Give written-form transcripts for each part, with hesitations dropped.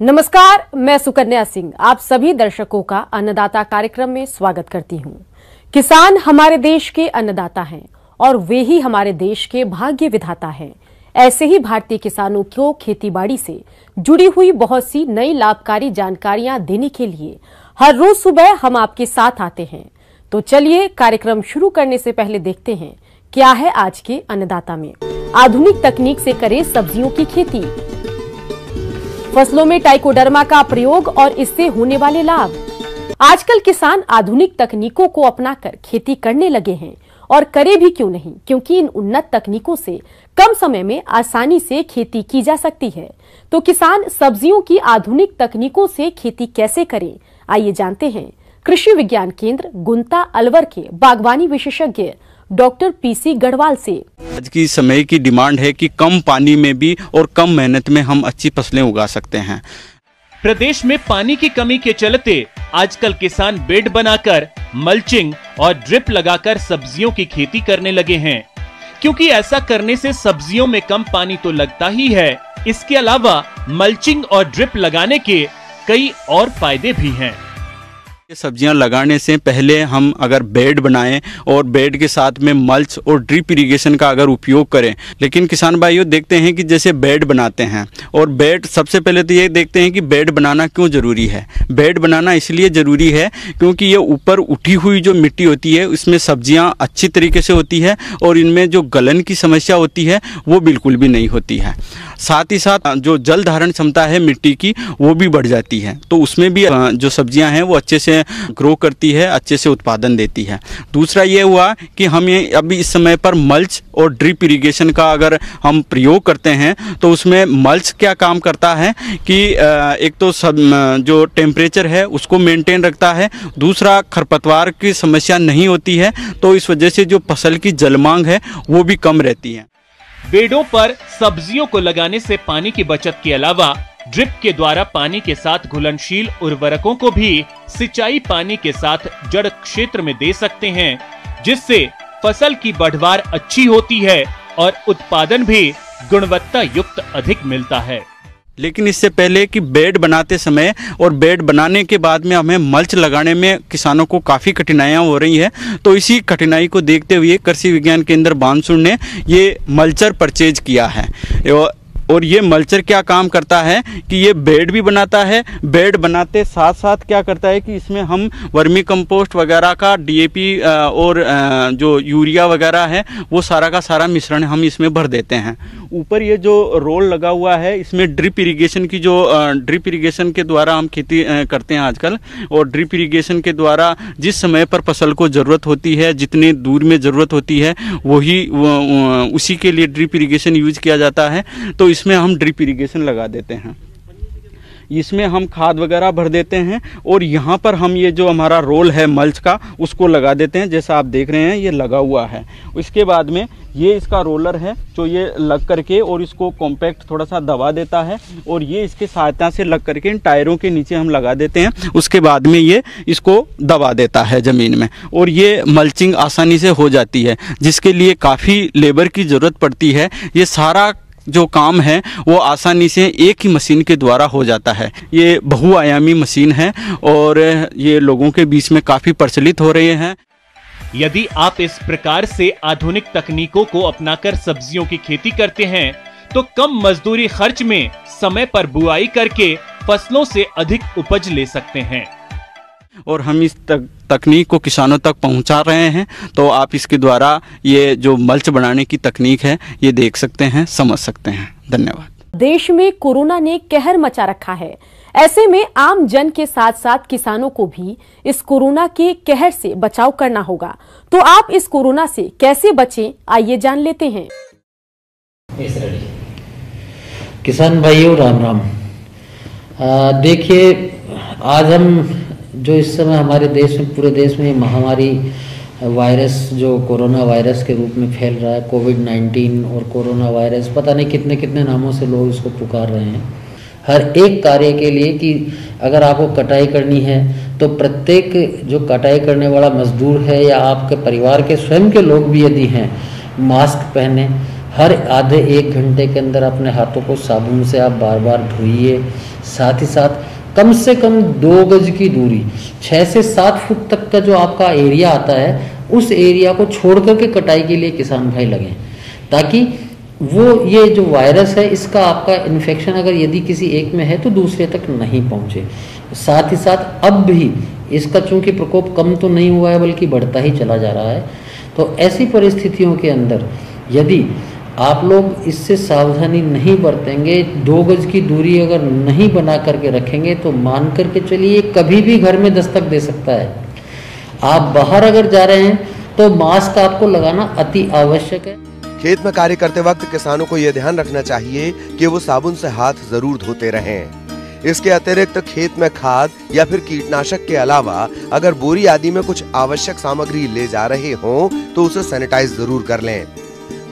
नमस्कार, मैं सुकन्या सिंह आप सभी दर्शकों का अन्नदाता कार्यक्रम में स्वागत करती हूं। किसान हमारे देश के अन्नदाता हैं और वे ही हमारे देश के भाग्य विधाता हैं। ऐसे ही भारतीय किसानों को खेतीबाड़ी से जुड़ी हुई बहुत सी नई लाभकारी जानकारियां देने के लिए हर रोज सुबह हम आपके साथ आते हैं। तो चलिए कार्यक्रम शुरू करने से पहले देखते हैं क्या है आज के अन्नदाता में। आधुनिक तकनीक से करें सब्जियों की खेती, फसलों में ट्राइकोडर्मा का प्रयोग और इससे होने वाले लाभ। आजकल किसान आधुनिक तकनीकों को अपनाकर खेती करने लगे हैं और करे भी क्यों नहीं, क्योंकि इन उन्नत तकनीकों से कम समय में आसानी से खेती की जा सकती है। तो किसान सब्जियों की आधुनिक तकनीकों से खेती कैसे करें, आइए जानते हैं कृषि विज्ञान केंद्र गुंता अलवर के बागवानी विशेषज्ञ डॉक्टर पीसी गढ़वाल से। आज की समय की डिमांड है कि कम पानी में भी और कम मेहनत में हम अच्छी फसलें उगा सकते हैं। प्रदेश में पानी की कमी के चलते आजकल किसान बेड बनाकर मल्चिंग और ड्रिप लगाकर सब्जियों की खेती करने लगे हैं, क्योंकि ऐसा करने से सब्जियों में कम पानी तो लगता ही है, इसके अलावा मल्चिंग और ड्रिप लगाने के कई और फायदे भी हैं। सब्जियां लगाने से पहले हम अगर बेड बनाएं और बेड के साथ में मल्च और ड्रिप इरिगेशन का अगर उपयोग करें, लेकिन किसान भाइयों देखते हैं कि जैसे बेड बनाते हैं और बेड सबसे पहले तो ये देखते हैं कि बेड बनाना क्यों ज़रूरी है। बेड बनाना इसलिए ज़रूरी है क्योंकि ये ऊपर उठी हुई जो मिट्टी होती है उसमें सब्जियां अच्छी तरीके से होती है और इनमें जो गलन की समस्या होती है वो बिल्कुल भी नहीं होती है। साथ ही साथ जो जल धारण क्षमता है मिट्टी की वो भी बढ़ जाती है, तो उसमें भी जो सब्जियां हैं वो अच्छे से ग्रो करती है, अच्छे से उत्पादन देती है। दूसरा ये हुआ कि हम ये अभी इस समय पर मल्च और ड्रिप इरिगेशन का अगर हम प्रयोग करते हैं तो उसमें मल्च क्या काम करता है कि एक तो जो टेम्परेचर है उसको मेंटेन रखता है, दूसरा खरपतवार की समस्या नहीं होती है, तो इस वजह से जो फसल की जल मांग है वो भी कम रहती है। बेडों पर सब्जियों को लगाने से पानी की बचत के अलावा ड्रिप के द्वारा पानी के साथ घुलनशील उर्वरकों को भी सिंचाई पानी के साथ जड़ क्षेत्र में दे सकते हैं, जिससे फसल की बढ़वार अच्छी होती है और उत्पादन भी गुणवत्ता युक्त अधिक मिलता है। लेकिन इससे पहले कि बेड बनाते समय और बेड बनाने के बाद में हमें मल्च लगाने में किसानों को काफ़ी कठिनाइयाँ हो रही हैं, तो इसी कठिनाई को देखते हुए कृषि विज्ञान केंद्र बानसूर ने ये मल्चर परचेज किया है। और ये मल्चर क्या काम करता है कि ये बेड भी बनाता है, बेड बनाते साथ साथ क्या करता है कि इसमें हम वर्मी कंपोस्ट वगैरह का डीएपी और जो यूरिया वगैरह है वो सारा का सारा मिश्रण हम इसमें भर देते हैं। ऊपर ये जो रोल लगा हुआ है इसमें ड्रिप इरिगेशन की जो ड्रिप इरिगेशन के द्वारा हम खेती करते हैं आजकल, और ड्रिप इरिगेशन के द्वारा जिस समय पर फसल को ज़रूरत होती है, जितनी दूर में ज़रूरत होती है उसी के लिए ड्रिप इरिगेशन यूज किया जाता है। तो इसमें हम ड्रिप इरिगेशन लगा देते हैं, इसमें हम खाद वगैरह भर देते हैं और यहाँ पर हम ये जो हमारा रोल है मल्च का उसको लगा देते हैं, जैसा आप देख रहे हैं ये लगा हुआ है। इसके बाद में ये इसका रोलर है जो ये लग करके और इसको कॉम्पैक्ट थोड़ा सा दबा देता है और ये इसके सहायता से लग करके इन टायरों के नीचे हम लगा देते हैं। उसके बाद में ये इसको दबा देता है ज़मीन में और ये मल्चिंग आसानी से हो जाती है, जिसके लिए काफ़ी लेबर की ज़रूरत पड़ती है। ये सारा जो काम है वो आसानी से एक ही मशीन के द्वारा हो जाता है। ये बहुआयामी मशीन है और ये लोगों के बीच में काफ़ी प्रचलित हो रहे हैं। यदि आप इस प्रकार से आधुनिक तकनीकों को अपनाकर सब्जियों की खेती करते हैं तो कम मजदूरी खर्च में समय पर बुआई करके फसलों से अधिक उपज ले सकते हैं। और हम इस तकनीक को किसानों तक पहुंचा रहे हैं, तो आप इसके द्वारा ये जो मल्च बनाने की तकनीक है ये देख सकते हैं, समझ सकते हैं। धन्यवाद। देश में कोरोना ने कहर मचा रखा है, ऐसे में आम जन के साथ साथ किसानों को भी इस कोरोना के कहर से बचाव करना होगा। तो आप इस कोरोना से कैसे बचें, आइए जान लेते हैं। किसान भाइयों राम राम। देखिए, आज हम जो इस समय हमारे देश में, पूरे देश में महामारी वायरस जो कोरोना वायरस के रूप में फैल रहा है, कोविड-19 और कोरोना वायरस, पता नहीं कितने कितने नामों से लोग इसको पुकार रहे हैं। हर एक कार्य के लिए कि अगर आपको कटाई करनी है तो प्रत्येक जो कटाई करने वाला मजदूर है या आपके परिवार के स्वयं के लोग भी यदि हैं, मास्क पहने, हर आधे 1 घंटे के अंदर अपने हाथों को साबुन से आप बार बार धोइए। साथ ही साथ कम से कम 2 गज की दूरी, 6 से 7 फुट तक का जो आपका एरिया आता है, उस एरिया को छोड़ करके कटाई के लिए किसान भाई लगें, ताकि वो ये जो वायरस है इसका आपका इन्फेक्शन अगर यदि किसी एक में है तो दूसरे तक नहीं पहुंचे। साथ ही साथ अब भी इसका चूंकि प्रकोप कम तो नहीं हुआ है बल्कि बढ़ता ही चला जा रहा है, तो ऐसी परिस्थितियों के अंदर यदि आप लोग इससे सावधानी नहीं बरतेंगे, 2 गज की दूरी अगर नहीं बना करके रखेंगे तो मान करके चलिए कभी भी घर में दस्तक दे सकता है। आप बाहर अगर जा रहे हैं तो मास्क आपको लगाना अति आवश्यक है। खेत में कार्य करते वक्त किसानों को यह ध्यान रखना चाहिए कि वो साबुन से हाथ जरूर धोते रहें। इसके अतिरिक्त खेत में खाद या फिर कीटनाशक के अलावा अगर बोरी आदि में कुछ आवश्यक सामग्री ले जा रहे हों तो उसे सैनिटाइज जरूर कर लें।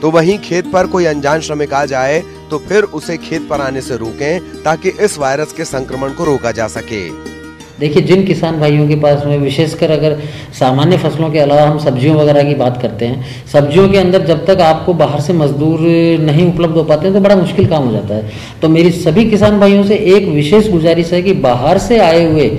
तो वहीं खेत पर कोई अनजान श्रमिक आ जाए तो फिर उसे खेत पर आने से रोकें ताकि इस वायरस के संक्रमण को रोका जा सके। देखिए, जिन किसान भाइयों के पास में विशेषकर अगर सामान्य फसलों के अलावा हम सब्जियों वगैरह की बात करते हैं, सब्जियों के अंदर जब तक आपको बाहर से मजदूर नहीं उपलब्ध हो पाते हैं तो बड़ा मुश्किल काम हो जाता है। तो मेरी सभी किसान भाइयों से एक विशेष गुजारिश है कि बाहर से आए हुए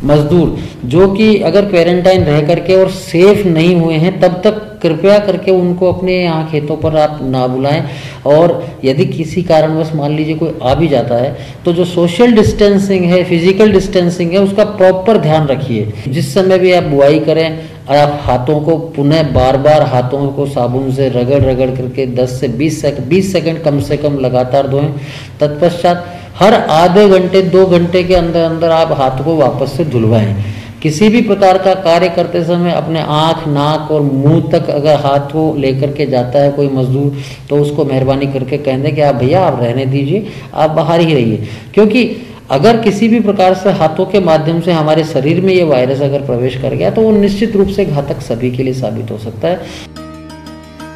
मजदूर जो कि अगर क्वारंटाइन रह करके और सेफ नहीं हुए हैं तब तक कृपया करके उनको अपने यहाँ खेतों पर आप ना बुलाएं। और यदि किसी कारणवश मान लीजिए कोई आ भी जाता है तो जो सोशल डिस्टेंसिंग है, फिजिकल डिस्टेंसिंग है, उसका प्रॉपर ध्यान रखिए। जिस समय भी आप बुआई करें आप हाथों को पुनः बार बार हाथों को साबुन से रगड़ रगड़ करके 10 से 20 सेकंड कम से कम लगातार धोएं। तत्पश्चात हर आधे घंटे 2 घंटे के अंदर अंदर आप हाथ को वापस से धुलवाएं। किसी भी प्रकार का कार्य करते समय अपने आँख, नाक और मुंह तक अगर हाथ को लेकर के जाता है कोई मजदूर तो उसको मेहरबानी करके कह दें कि आप भैया आप रहने दीजिए, आप बाहर ही रहिए। क्योंकि अगर किसी भी प्रकार से हाथों के माध्यम से हमारे शरीर में ये वायरस अगर प्रवेश कर गया तो वो निश्चित रूप से घातक सभी के लिए साबित हो सकता है।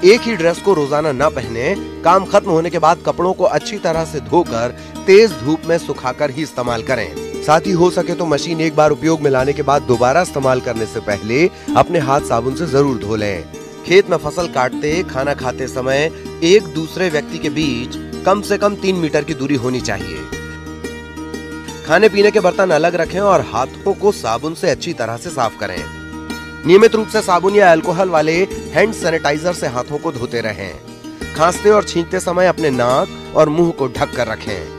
एक ही ड्रेस को रोजाना न पहने, काम खत्म होने के बाद कपड़ों को अच्छी तरह से धोकर तेज धूप में सुखाकर ही इस्तेमाल करें। साथ ही हो सके तो मशीन एक बार उपयोग में लाने के बाद दोबारा इस्तेमाल करने से पहले अपने हाथ साबुन से जरूर धो लें। खेत में फसल काटते, खाना खाते समय एक दूसरे व्यक्ति के बीच कम से कम 3 मीटर की दूरी होनी चाहिए। खाने पीने के बर्तन अलग रखें और हाथों को साबुन से अच्छी तरह से साफ करें। नियमित रूप से साबुन या अल्कोहल वाले हैंड सैनिटाइजर से हाथों को धोते रहें। खांसते और छींकते समय अपने नाक और मुंह को ढक कर रखें।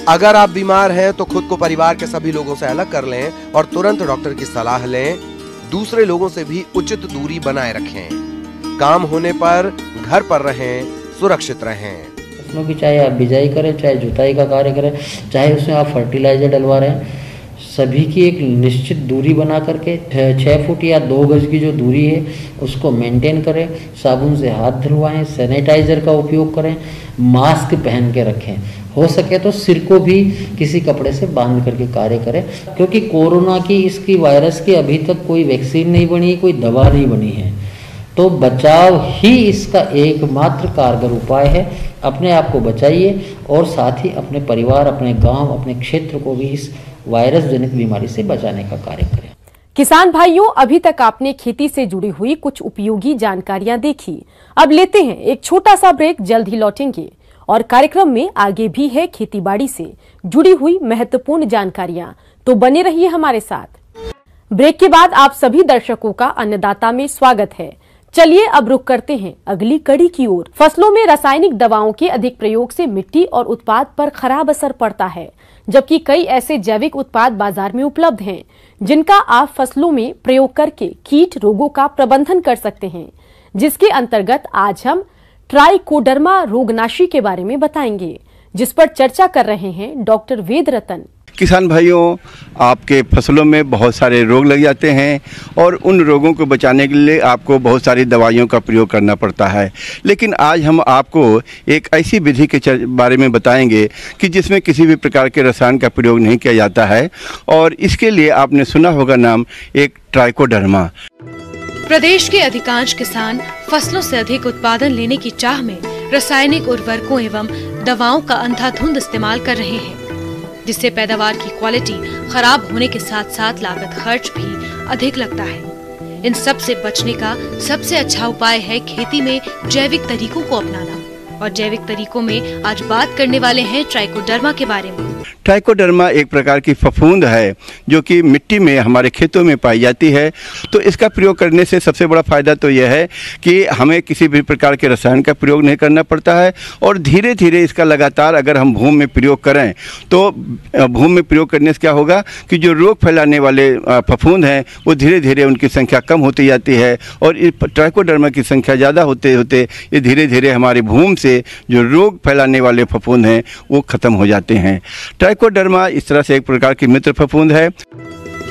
अगर आप बीमार हैं तो खुद को परिवार के सभी लोगों से अलग कर लें और तुरंत डॉक्टर की सलाह लें। दूसरे लोगों से भी उचित दूरी बनाए रखें। काम होने पर घर पर रहें, सुरक्षित रहें। फसलों की चाहे आप बिजाई करें, चाहे जुताई का कार्य करें, चाहे उसमें आप फर्टिलाइजर डलवा रहे हैं, सभी की एक निश्चित दूरी बना करके 6 फुट या 2 गज की जो दूरी है उसको मेंटेन करें। साबुन से हाथ धुलवाएं, सैनिटाइजर का उपयोग करें, मास्क पहन के रखें। हो सके तो सिर को भी किसी कपड़े से बांध करके कार्य करें, क्योंकि कोरोना की इसकी वायरस की अभी तक कोई वैक्सीन नहीं बनी, कोई दवा नहीं बनी है। तो बचाव ही इसका एकमात्र कारगर उपाय है। अपने आप को बचाइए और साथ ही अपने परिवार, अपने गांव, अपने क्षेत्र को भी इस वायरस जनित बीमारी से बचाने का कार्य करें। किसान भाइयों, अभी तक आपने खेती से जुड़ी हुई कुछ उपयोगी जानकारियां देखी। अब लेते हैं एक छोटा सा ब्रेक, जल्द ही लौटेंगे और कार्यक्रम में आगे भी है खेतीबाड़ी से जुड़ी हुई महत्वपूर्ण जानकारियां, तो बने रहिए हमारे साथ। ब्रेक के बाद आप सभी दर्शकों का अन्नदाता में स्वागत है। चलिए अब रुक करते हैं अगली कड़ी की ओर। फसलों में रासायनिक दवाओं के अधिक प्रयोग से मिट्टी और उत्पाद पर खराब असर पड़ता है, जबकि कई ऐसे जैविक उत्पाद बाजार में उपलब्ध हैं जिनका आप फसलों में प्रयोग करके कीट रोगों का प्रबंधन कर सकते हैं, जिसके अंतर्गत आज हम ट्राइकोडर्मा रोगनाशी के बारे में बताएंगे, जिस पर चर्चा कर रहे हैं डॉक्टर वेद रतन। किसान भाइयों, आपके फसलों में बहुत सारे रोग लग जाते हैं और उन रोगों को बचाने के लिए आपको बहुत सारी दवाइयों का प्रयोग करना पड़ता है। लेकिन आज हम आपको एक ऐसी विधि के बारे में बताएंगे कि जिसमें किसी भी प्रकार के रसायन का प्रयोग नहीं किया जाता है, और इसके लिए आपने सुना होगा नाम एक ट्राइकोडर्मा। प्रदेश के अधिकांश किसान फसलों से अधिक उत्पादन लेने की चाह में रासायनिक उर्वरकों एवं दवाओं का अंधाधुंध इस्तेमाल कर रहे हैं, जिससे पैदावार की क्वालिटी खराब होने के साथ साथ लागत खर्च भी अधिक लगता है। इन सब से बचने का सबसे अच्छा उपाय है खेती में जैविक तरीकों को अपनाना। और जैविक तरीकों में आज बात करने वाले हैं ट्राइकोडर्मा के बारे में। ट्राइकोडर्मा एक प्रकार की फफूंद है जो कि मिट्टी में हमारे खेतों में पाई जाती है। तो इसका प्रयोग करने से सबसे बड़ा फायदा तो यह है कि हमें किसी भी प्रकार के रसायन का प्रयोग नहीं करना पड़ता है और धीरे धीरे इसका लगातार अगर हम भूमि में प्रयोग करें तो भूमि में प्रयोग करने से क्या होगा कि जो रोग फैलाने वाले फफूंद हैं वो धीरे धीरे उनकी संख्या कम होती जाती है और इस ट्राइकोडर्मा की संख्या ज़्यादा होते होते ये धीरे धीरे हमारी भूमि से जो रोग फैलाने वाले फफूंद हैं वो खत्म हो जाते हैं। ट्राइकोडर्मा इस तरह से एक प्रकार की मित्र फफूंद है।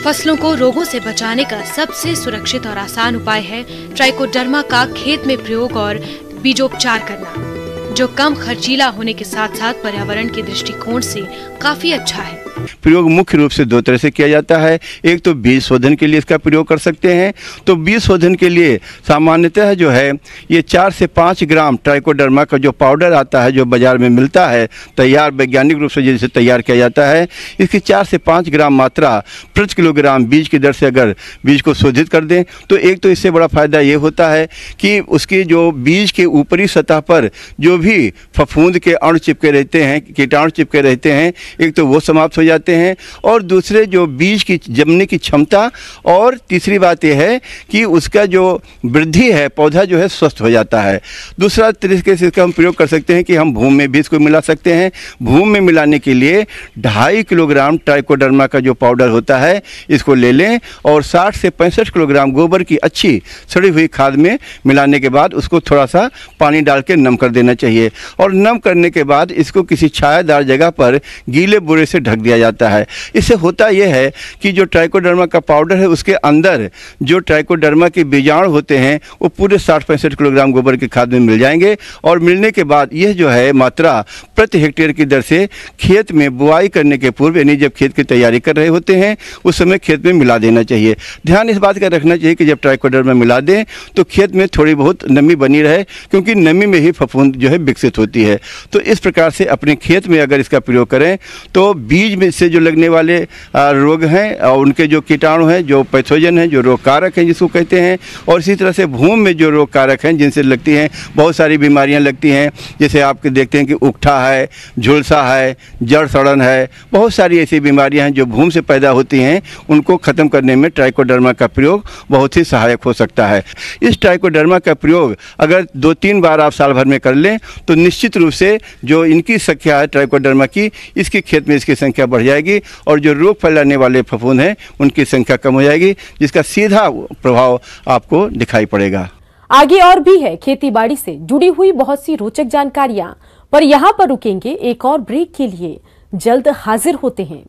फसलों को रोगों से बचाने का सबसे सुरक्षित और आसान उपाय है ट्राइकोडर्मा का खेत में प्रयोग और बीजोपचार करना, जो कम खर्चीला होने के साथ साथ पर्यावरण के दृष्टिकोण से काफी अच्छा है। प्रयोग मुख्य रूप से दो तरह से किया जाता है। एक तो बीज शोधन के लिए इसका प्रयोग कर सकते हैं। तो बीज शोधन के लिए सामान्यतः जो है ये 4 से 5 ग्राम ट्राइकोडर्मा का जो पाउडर आता है जो बाजार में मिलता है तैयार वैज्ञानिक रूप से जैसे तैयार किया जाता है, इसकी 4 से 5 ग्राम मात्रा प्रति किलोग्राम बीज की दर से अगर बीज को शोधित कर दें तो एक तो इससे बड़ा फायदा ये होता है कि उसकी जो बीज के ऊपरी सतह पर जो भी फफूंद के अणु चिपके रहते हैं, कीटाणु चिपके रहते हैं, एक तो वो समाप्त हो जाते हैं और दूसरे जो बीज की जमने की क्षमता और तीसरी बात यह है कि उसका जो वृद्धि है पौधा जो है स्वस्थ हो जाता है। दूसरा तरीके से इसका हम प्रयोग कर सकते हैं कि हम भूमि में भी इसको मिला सकते हैं। भूमि में मिलाने के लिए 2.5 किलोग्राम ट्राइकोडर्मा का जो पाउडर होता है इसको ले लें और 60 से 65 किलोग्राम गोबर की अच्छी सड़ी हुई खाद में मिलाने के बाद उसको थोड़ा सा पानी डाल के नम कर देना चाहिए और नम करने के बाद इसको किसी छायादार जगह पर गीले बोरे से ढक दिया जाता है। इससे होता यह है कि जो ट्राइकोडर्मा का पाउडर है उसके अंदर जो ट्राइकोडर्मा के बीजाणु होते हैं वो पूरे 60-65 किलोग्राम गोबर की खाद में मिल जाएंगे और मिलने के बाद यह जो है मात्रा प्रति हेक्टेयर की दर से खेत में बुआई करने के पूर्व यानी जब खेत की तैयारी कर रहे होते हैं उस समय खेत में मिला देना चाहिए। ध्यान इस बात का रखना चाहिए कि जब ट्राइकोडर्मा मिला दें तो खेत में थोड़ी बहुत नमी बनी रहे क्योंकि नमी में ही फफूंद जो है विकसित होती है। तो इस प्रकार से अपने खेत में अगर इसका प्रयोग करें तो बीज में से जो लगने वाले रोग हैं और उनके जो कीटाणु हैं, जो पैथोजन हैं, जो रोग कारक हैं जिसको कहते हैं, और इसी तरह से भूमि में जो रोग कारक हैं जिनसे लगती हैं बहुत सारी बीमारियां लगती हैं, जैसे आपके देखते हैं कि उकठा है, झुलसा है, जड़ सड़न है, बहुत सारी ऐसी बीमारियां हैं जो भूमि से पैदा होती हैं, उनको ख़त्म करने में ट्राइकोडर्मा का प्रयोग बहुत ही सहायक हो सकता है। इस ट्राइकोडर्मा का प्रयोग अगर 2-3 बार आप साल भर में कर लें तो निश्चित रूप से जो इनकी संख्या है ट्राइकोडर्मा की, इसके खेत में इसकी संख्या बढ़ जाएगी और जो रोग फैलाने वाले फफूंद हैं उनकी संख्या कम हो जाएगी, जिसका सीधा प्रभाव आपको दिखाई पड़ेगा। आगे और भी है खेती बाड़ी से जुड़ी हुई बहुत सी रोचक जानकारियां, पर यहाँ पर रुकेंगे एक और ब्रेक के लिए। जल्द हाजिर होते हैं।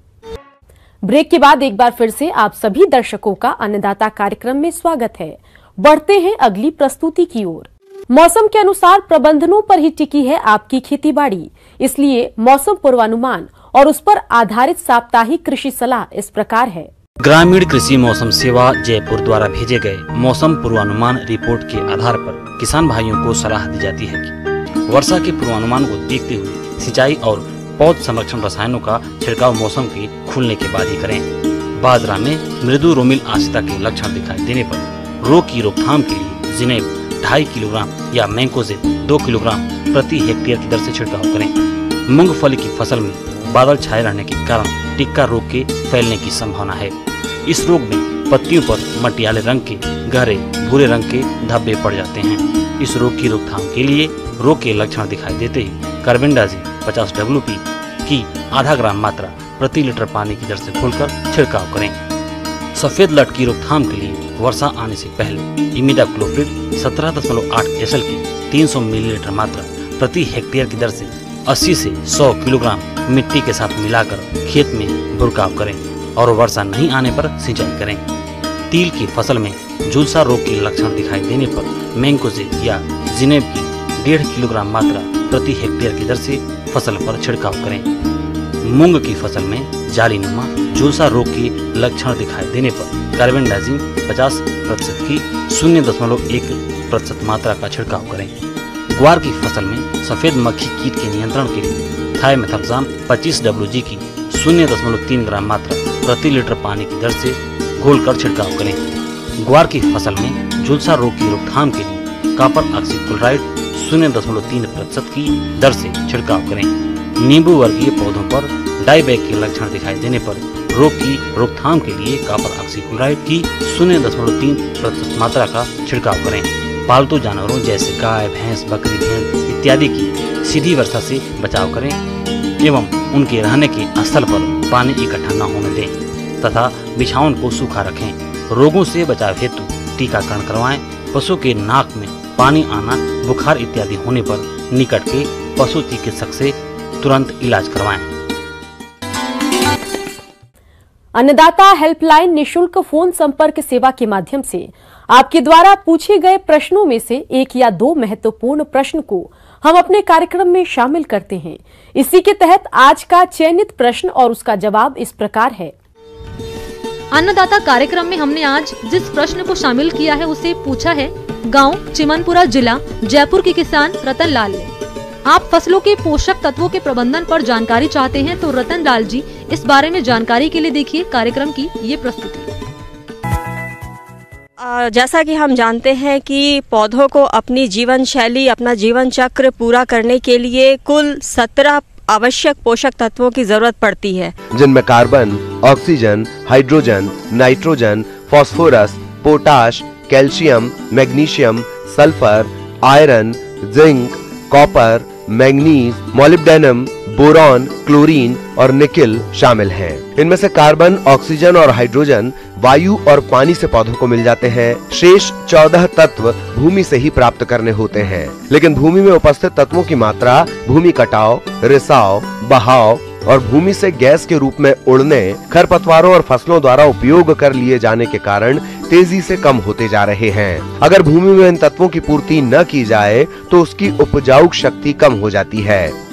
ब्रेक के बाद एक बार फिर से आप सभी दर्शकों का अन्नदाता कार्यक्रम में स्वागत है। बढ़ते हैं अगली प्रस्तुति की ओर। मौसम के अनुसार प्रबंधनों पर ही टिकी है आपकी खेती बाड़ी, इसलिए मौसम पूर्वानुमान और उस पर आधारित साप्ताहिक कृषि सलाह इस प्रकार है। ग्रामीण कृषि मौसम सेवा जयपुर द्वारा भेजे गए मौसम पूर्वानुमान रिपोर्ट के आधार पर किसान भाइयों को सलाह दी जाती है कि वर्षा के पूर्वानुमान को देखते हुए सिंचाई और पौध संरक्षण रसायनों का छिड़काव मौसम के खुलने के बाद ही करें। बाजरा में मृदु रोमिल आश्रिता के लक्षण दिखाई देने पर रोग की रोकथाम के लिए जिनेब 2.5 किलोग्राम या मैंकोजेब 2 किलोग्राम प्रति हेक्टेयर की दर से छिड़काव करें। मूंगफली की फसल में बादल छाए रहने के कारण टिक्का रोग के फैलने की संभावना है। इस रोग में पत्तियों पर मटियाले रंग के गहरे भूरे रंग के धब्बे पड़ जाते हैं। इस रोग की रोकथाम के लिए रोग के लक्षण दिखाई देते ही कार्बेंडाजिम 50 WP की आधा ग्राम मात्रा प्रति लीटर पानी की दर से घोलकर छिड़काव करें। सफेद लट की रोकथाम के लिए वर्षा आने से पहले इमिडाक्लोप्रिड 17.8 SL की 300 मिलीलीटर मात्रा प्रति हेक्टेयर की दर से 80 से 100 किलोग्राम मिट्टी के साथ मिलाकर खेत में बुरकाव करें और वर्षा नहीं आने पर सिंचाई करें। तिल की फसल में झुलसा रोग के लक्षण दिखाई देने पर मैंकोजेब या जिनेब की 1.5 किलोग्राम मात्रा प्रति हेक्टेयर की दर से फसल पर छिड़काव करें। मूंग की फसल में जालीनुमा झुलसा रोग के लक्षण दिखाई देने पर कार्बेंडाजिम 50% की 0.1% मात्रा का छिड़काव करें। ग्वार की फसल में सफेद मक्खी कीट के नियंत्रण के लिए थाइमेथाक्साम 25 WG की 0.3 ग्राम मात्रा प्रति लीटर पानी की दर से घोलकर छिड़काव करें। ग्वार की फसल में झुलसा रोग की रोकथाम के लिए कॉपर ऑक्सीक्लोराइड 0.3% की दर से छिड़काव करें। नींबू वर्गीय पौधों पर डाईबैक के लक्षण दिखाई देने पर रोग की रोकथाम के लिए कॉपर ऑक्सीक्लोराइड की 0.3% मात्रा का छिड़काव करें। पालतू जानवरों जैसे गाय, भैंस, बकरी, भेड़ इत्यादि की सीधी वर्षा से बचाव करें एवं उनके रहने के स्थल पर पानी इकट्ठा न होने दें तथा बिछावन को सूखा रखें। रोगों से बचाव हेतु टीकाकरण करवाएं। पशु के नाक में पानी आना, बुखार इत्यादि होने पर निकट के पशु चिकित्सक से तुरंत इलाज करवाएं। अन्नदाता हेल्पलाइन निशुल्क फोन संपर्क सेवा के माध्यम से आपके द्वारा पूछे गए प्रश्नों में से एक या दो महत्वपूर्ण प्रश्न को हम अपने कार्यक्रम में शामिल करते हैं। इसी के तहत आज का चयनित प्रश्न और उसका जवाब इस प्रकार है। अन्नदाता कार्यक्रम में हमने आज जिस प्रश्न को शामिल किया है उसे पूछा है गांव चिमनपुरा, जिला जयपुर के किसान रतन लाल ने। आप फसलों के पोषक तत्वों के प्रबंधन पर जानकारी चाहते हैं तो रतन लाल जी इस बारे में जानकारी के लिए देखिए कार्यक्रम की ये प्रस्तुति। जैसा कि हम जानते हैं कि पौधों को अपनी जीवन शैली, अपना जीवन चक्र पूरा करने के लिए कुल 17 आवश्यक पोषक तत्वों की जरूरत पड़ती है, जिनमें carbon, oxygen, hydrogen, nitrogen, phosphorus, potash, calcium, magnesium, sulphur, iron, zinc, copper, manganese, molybdenum, boron, chlorine और निकेल शामिल हैं। इनमें से कार्बन, ऑक्सीजन और हाइड्रोजन वायु और पानी से पौधों को मिल जाते हैं। शेष 14 तत्व भूमि से ही प्राप्त करने होते हैं, लेकिन भूमि में उपस्थित तत्वों की मात्रा भूमि कटाव, रिसाव, बहाव और भूमि से गैस के रूप में उड़ने, खरपतवारों और फसलों द्वारा उपयोग कर लिए जाने के कारण तेजी से कम होते जा रहे हैं। अगर भूमि में इन तत्वों की पूर्ति न की जाए तो उसकी उपजाऊ शक्ति कम हो जाती है।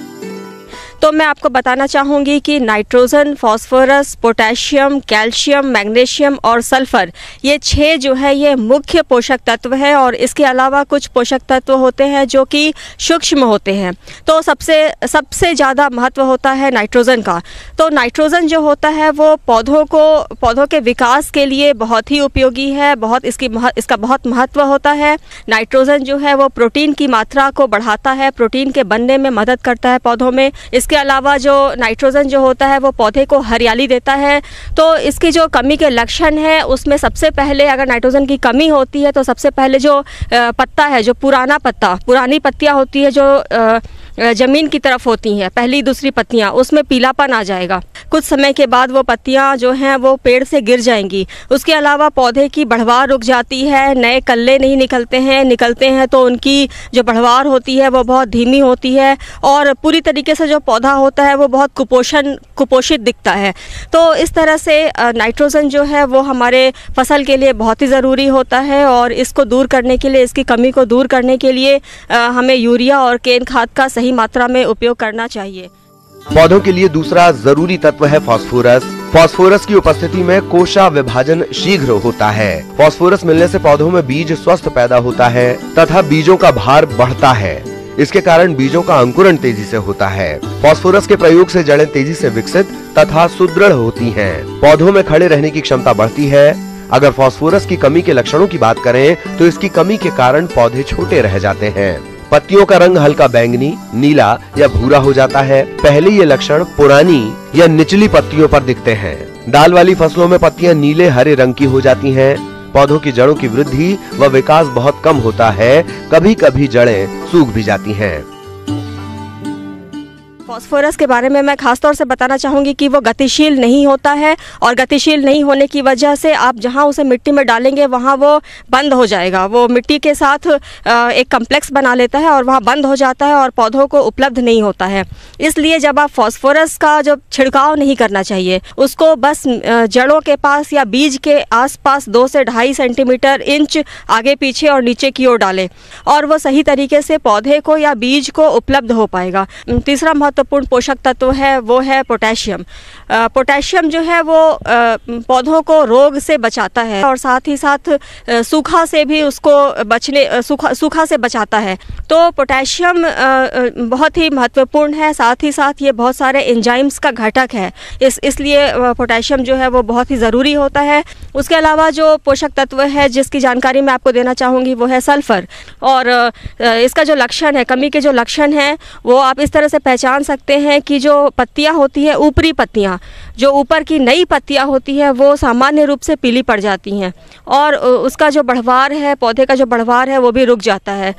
तो मैं आपको बताना चाहूँगी कि nitrogen, phosphorus, potassium, calcium, magnesium और सल्फर ये 6 जो है ये मुख्य पोषक तत्व है और इसके अलावा कुछ पोषक तत्व होते हैं जो कि सूक्ष्म होते हैं। तो सबसे ज़्यादा महत्व होता है नाइट्रोजन का। तो नाइट्रोजन जो होता है वो पौधों के विकास के लिए बहुत ही उपयोगी है, इसका बहुत महत्व होता है। नाइट्रोजन जो है वो प्रोटीन की मात्रा को बढ़ाता है, प्रोटीन के बनने में मदद करता है पौधों में। इसके अलावा जो नाइट्रोजन जो होता है वो पौधे को हरियाली देता है। तो इसकी जो कमी के लक्षण है उसमें सबसे पहले अगर नाइट्रोजन की कमी होती है तो सबसे पहले जो पत्ता है, जो पुरानी पत्तियां होती है जो जमीन की तरफ होती हैं, पहली दूसरी पत्तियां, उसमें पीलापन आ जाएगा। कुछ समय के बाद वो पत्तियां जो हैं वो पेड़ से गिर जाएंगी। उसके अलावा पौधे की बढ़वार रुक जाती है, नए कल्ले नहीं निकलते हैं तो उनकी जो बढ़वार होती है वो बहुत धीमी होती है और पूरी तरीके से जो पौधा होता है वो बहुत कुपोषित दिखता है। तो इस तरह से नाइट्रोजन जो है वो हमारे फसल के लिए बहुत ही ज़रूरी होता है और इसको दूर करने के लिए, इसकी कमी को दूर करने के लिए हमें यूरिया और केन खाद का सही मात्रा में उपयोग करना चाहिए। पौधों के लिए दूसरा जरूरी तत्व है फास्फोरस। फास्फोरस की उपस्थिति में कोशा विभाजन शीघ्र होता है। फास्फोरस मिलने से पौधों में बीज स्वस्थ पैदा होता है तथा बीजों का भार बढ़ता है। इसके कारण बीजों का अंकुरण तेजी से होता है। फास्फोरस के प्रयोग से जड़ें तेजी से विकसित तथा सुदृढ़ होती हैं। पौधों में खड़े रहने की क्षमता बढ़ती है। अगर फास्फोरस की कमी के लक्षणों की बात करें तो इसकी कमी के कारण पौधे छोटे रह जाते हैं। पत्तियों का रंग हल्का बैंगनी, नीला या भूरा हो जाता है। पहले ये लक्षण पुरानी या निचली पत्तियों पर दिखते हैं। दाल वाली फसलों में पत्तियां नीले हरे रंग की हो जाती हैं। पौधों की जड़ों की वृद्धि व विकास बहुत कम होता है। कभी कभी जड़ें सूख भी जाती हैं। फास्फोरस के बारे में मैं खासतौर से बताना चाहूँगी कि वो गतिशील नहीं होता है और गतिशील नहीं होने की वजह से आप जहाँ उसे मिट्टी में डालेंगे वहाँ वो बंद हो जाएगा। वो मिट्टी के साथ एक कम्प्लेक्स बना लेता है और वहाँ बंद हो जाता है और पौधों को उपलब्ध नहीं होता है। इसलिए जब आप फास्फोरस का जो छिड़काव नहीं करना चाहिए, उसको बस जड़ों के पास या बीज के आसपास 2 से 2.5 सेंटीमीटर इंच आगे पीछे और नीचे की ओर डालें और वो सही तरीके से पौधे को या बीज को उपलब्ध हो पाएगा। तीसरा महत्वपूर्ण पोषक तत्व है वो है पोटेशियम। पोटेशियम जो है वो पौधों को रोग से बचाता है और साथ ही साथ सूखा से भी उसको सूखा से बचाता है। तो पोटेशियम बहुत ही महत्वपूर्ण है, साथ ही साथ ये बहुत सारे एंजाइम्स का घटक है, इसलिए पोटेशियम जो है वो बहुत ही ज़रूरी होता है। उसके अलावा जो पोषक तत्व है जिसकी जानकारी मैं आपको देना चाहूँगी वो है सल्फ़र। और इसका जो लक्षण है, कमी के जो लक्षण हैं वो आप इस तरह से पहचान सकते हैं कि जो पत्तियाँ होती है, ऊपरी पत्तियाँ, जो ऊपर की नई पत्तियाँ होती है वो सामान्य रूप से पीली पड़ जाती हैं और उसका जो बढ़वार है, पौधे का जो बढ़वार है वो भी रुक जाता है।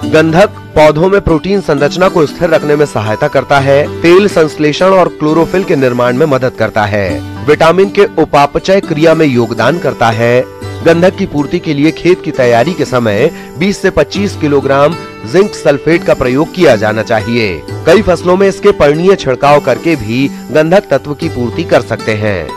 गंधक पौधों में प्रोटीन संरचना को स्थिर रखने में सहायता करता है, तेल संश्लेषण और क्लोरोफिल के निर्माण में मदद करता है, विटामिन के उपापचय क्रिया में योगदान करता है। गंधक की पूर्ति के लिए खेत की तैयारी के समय 20 से 25 किलोग्राम जिंक सल्फेट का प्रयोग किया जाना चाहिए। कई फसलों में इसके पर्णीय छिड़काव करके भी गंधक तत्व की पूर्ति कर सकते हैं।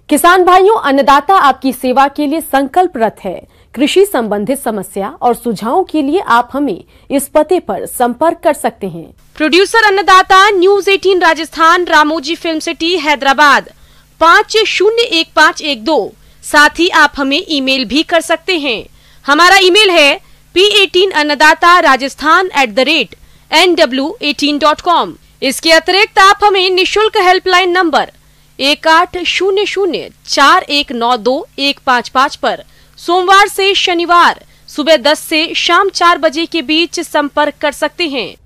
किसान भाइयों, अन्नदाता आपकी सेवा के लिए संकल्परत है। कृषि संबंधित समस्या और सुझावों के लिए आप हमें इस पते पर संपर्क कर सकते हैं। प्रोड्यूसर अन्नदाता, news 18 Rajasthan, Ramoji film city, Hyderabad 501512। साथ ही आप हमें ईमेल भी कर सकते हैं। हमारा ईमेल है p18annadatarajasthan@nw18.com। इसके अतिरिक्त आप हमें निशुल्क हेल्पलाइन नंबर 18004192 पर सोमवार से शनिवार सुबह 10 से शाम 4 बजे के बीच संपर्क कर सकते हैं।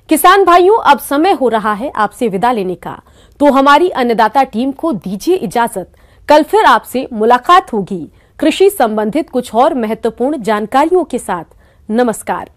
किसान भाइयों, अब समय हो रहा है आपसे विदा लेने का, तो हमारी अन्नदाता टीम को दीजिए इजाजत। कल फिर आपसे मुलाकात होगी कृषि संबंधित कुछ और महत्वपूर्ण जानकारियों के साथ। नमस्कार।